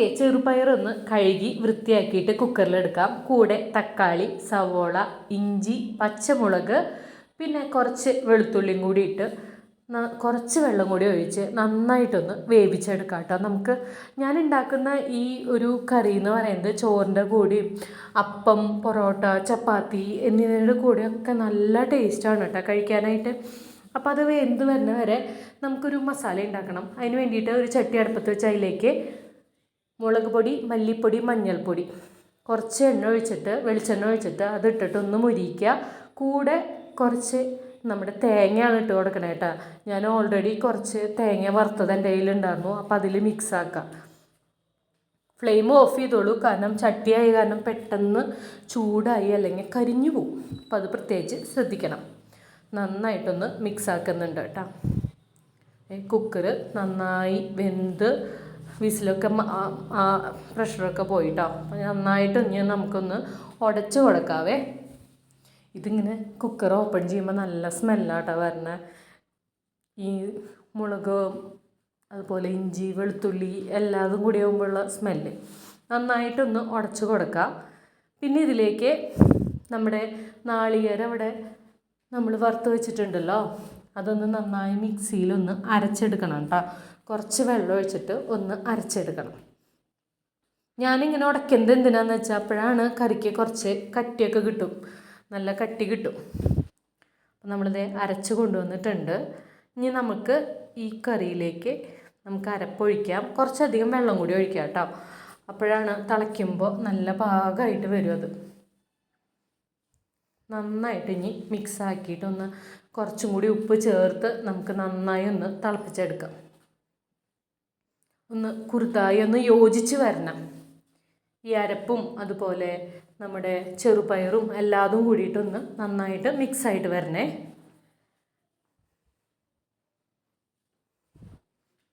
നമുക്ക് ചെറുപയറൊന്ന് കഴുകി വൃത്തിയാക്കിയിട്ട് കുക്കറിലെടുക്കാം. കൂടെ തക്കാളി, സവോള, ഇഞ്ചി, പച്ചമുളക്, പിന്നെ കുറച്ച് വെളുത്തുള്ളിയും കൂടി ഇട്ട് കുറച്ച് വെള്ളം കൂടി ഒഴിച്ച് നന്നായിട്ടൊന്ന് വേവിച്ചെടുക്കാം കേട്ടോ. ഞാൻ ഉണ്ടാക്കുന്ന ഈ ഒരു കറി എന്ന് പറയുന്നത് ചോറിൻ്റെ കൂടെയും അപ്പം, പൊറോട്ട, ചപ്പാത്തി എന്നിവയുടെ കൂടെയൊക്കെ നല്ല ടേസ്റ്റാണ് കേട്ടോ കഴിക്കാനായിട്ട്. അപ്പോൾ അത് വെന്ത് വരുന്ന വരെ നമുക്കൊരു മസാല ഉണ്ടാക്കണം. അതിന് വേണ്ടിയിട്ട് ഒരു ചട്ടി അടുപ്പത്ത് വെച്ച് അതിലേക്ക് മുളക് പൊടി, മല്ലിപ്പൊടി, മഞ്ഞൾപ്പൊടി, കുറച്ച് വെളിച്ചെണ്ണ ഒഴിച്ചിട്ട് അത് ഇട്ടിട്ടൊന്ന് മുരിക്കുക. കൂടെ കുറച്ച് നമ്മുടെ തേങ്ങയാണ് ഇട്ട് കൊടുക്കണം കേട്ടോ. ഞാൻ ഓൾറെഡി കുറച്ച് തേങ്ങ വറുത്തത് എൻ്റെ കയ്യിലുണ്ടായിരുന്നു. അപ്പോൾ അതിൽ മിക്സ് ആക്കാം. ഫ്ലെയിം ഓഫ് ചെയ്തോളൂ, കാരണം ചട്ടിയായി കാരണം പെട്ടെന്ന് ചൂടായി അല്ലെങ്കിൽ കരിഞ്ഞു പോവും. അപ്പോൾ അത് പ്രത്യേകിച്ച് ശ്രദ്ധിക്കണം. നന്നായിട്ടൊന്ന് മിക്സ് ആക്കുന്നുണ്ട് കേട്ടോ. കുക്കർ നന്നായി വെന്ത് വിസിലൊക്കെ പ്രഷറൊക്കെ പോയിട്ടോ. നന്നായിട്ട് ഇനി നമുക്കൊന്ന് ഉടച്ച് കൊടുക്കാവേ. ഇതിങ്ങനെ കുക്കർ ഓപ്പൺ ചെയ്യുമ്പോൾ നല്ല സ്മെല്ലാട്ടോ വരണേ. ഈ മുളക്, അതുപോലെ ഇഞ്ചി, വെളുത്തുള്ളി എല്ലാതും കൂടി ആകുമ്പോഴുള്ള സ്മെല്ല്. നന്നായിട്ടൊന്ന് ഉടച്ച് കൊടുക്കുക. പിന്നെ ഇതിലേക്ക് നമ്മുടെ നാളികേരം അവിടെ നമ്മൾ വറുത്ത് വെച്ചിട്ടുണ്ടല്ലോ, അതൊന്ന് നന്നായി മിക്സിയിലൊന്ന് അരച്ചെടുക്കണം കേട്ടോ. കുറച്ച് വെള്ളം ഒഴിച്ചിട്ട് ഒന്ന് അരച്ചെടുക്കണം. ഞാനിങ്ങനെ ഉടയ്ക്കുന്നത് എന്തിനാന്ന് വെച്ചാൽ അപ്പോഴാണ് കറിക്ക് കുറച്ച് കട്ടിയൊക്കെ കിട്ടും, നല്ല കട്ടി കിട്ടും. അപ്പം നമ്മളിത് അരച്ച് കൊണ്ടുവന്നിട്ടുണ്ട്. ഇനി നമുക്ക് ഈ കറിയിലേക്ക് നമുക്ക് അരപ്പൊഴിക്കാം. കുറച്ചധികം വെള്ളം കൂടി ഒഴിക്കാം കേട്ടോ. അപ്പോഴാണ് തിളയ്ക്കുമ്പോൾ നല്ല പാകമായിട്ട് വരും. അത് നന്നായിട്ട് ഇനി മിക്സ് ആക്കിയിട്ടൊന്ന് കുറച്ചും കൂടി ഉപ്പ് ചേർത്ത് നമുക്ക് നന്നായി ഒന്ന് തിളപ്പിച്ചെടുക്കാം. ഒന്ന് കുറുതായി ഒന്ന് യോജിച്ച് വരണം. ഈ അരപ്പും അതുപോലെ നമ്മുടെ ചെറുപയറും എല്ലാതും കൂടിയിട്ടൊന്ന് നന്നായിട്ട് മിക്സായിട്ട് വരണേ.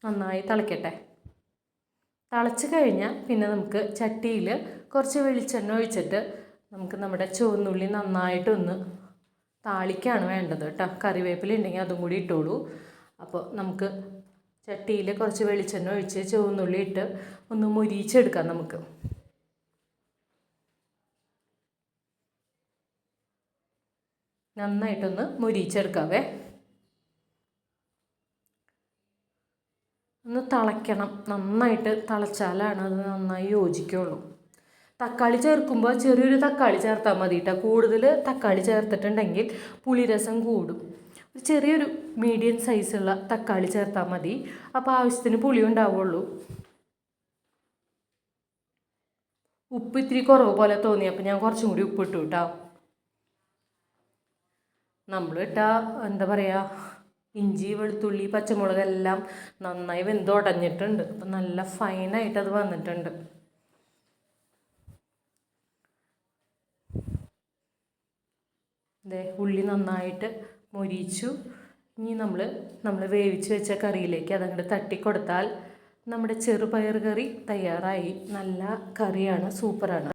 നന്നായി തിളയ്ക്കട്ടെ. തിളച്ച് കഴിഞ്ഞാൽ പിന്നെ നമുക്ക് ചട്ടിയിൽ കുറച്ച് വെളിച്ചെണ്ണ ഒഴിച്ചിട്ട് നമുക്ക് നമ്മുടെ ചുവന്നുള്ളി നന്നായിട്ടൊന്ന് താളിക്കാണ് വേണ്ടത് കേട്ടോ. കറിവേപ്പില ഉണ്ടെങ്കിൽ അതും കൂടി ഇട്ടോളൂ. അപ്പോൾ നമുക്ക് ചട്ടിയിൽ കുറച്ച് വെളിച്ചെണ്ണ ഒഴിച്ച് ചുവന്നുള്ളി ഇട്ട് ഒന്ന് മുരിച്ചെടുക്കാം. നമുക്ക് നന്നായിട്ടൊന്ന് മുരിച്ചെടുക്കാവേ. ഒന്ന് തിളയ്ക്കണം. നന്നായിട്ട് തിളച്ചാലാണ് അത് നന്നായി യോജിക്കുള്ളൂ. തക്കാളി ചേർക്കുമ്പോൾ ചെറിയൊരു തക്കാളി ചേർത്താൽ മതി കേട്ടോ. കൂടുതൽ തക്കാളി ചേർത്തിട്ടുണ്ടെങ്കിൽ പുളിരസം കൂടും. ചെറിയൊരു മീഡിയം സൈസുള്ള തക്കാളി ചേർത്താൽ മതി. അപ്പോൾ ആവശ്യത്തിന് പുളി ഉണ്ടാവുള്ളൂ. ഉപ്പ് ഇത്തിരി കുറവ് പോലെ തോന്നി, അപ്പോൾ ഞാൻ കുറച്ചും കൂടി ഉപ്പ് ഇട്ടു കേട്ടോ. എന്താ പറയുക, ഇഞ്ചി, വെളുത്തുള്ളി, പച്ചമുളക് എല്ലാം നന്നായി വെന്തുടഞ്ഞിട്ടുണ്ട്. അപ്പം നല്ല ഫൈനായിട്ട് അത് വന്നിട്ടുണ്ട്. ഉള്ളി നന്നായിട്ട് മൊരിച്ചു. ഇനി നമ്മൾ വേവിച്ച് വെച്ച കറിയിലേക്ക് അതങ്ങോട്ട് തട്ടിക്കൊടുത്താൽ നമ്മുടെ ചെറുപയർ കറി തയ്യാറായി. നല്ല കറിയാണ്, സൂപ്പറാണ്.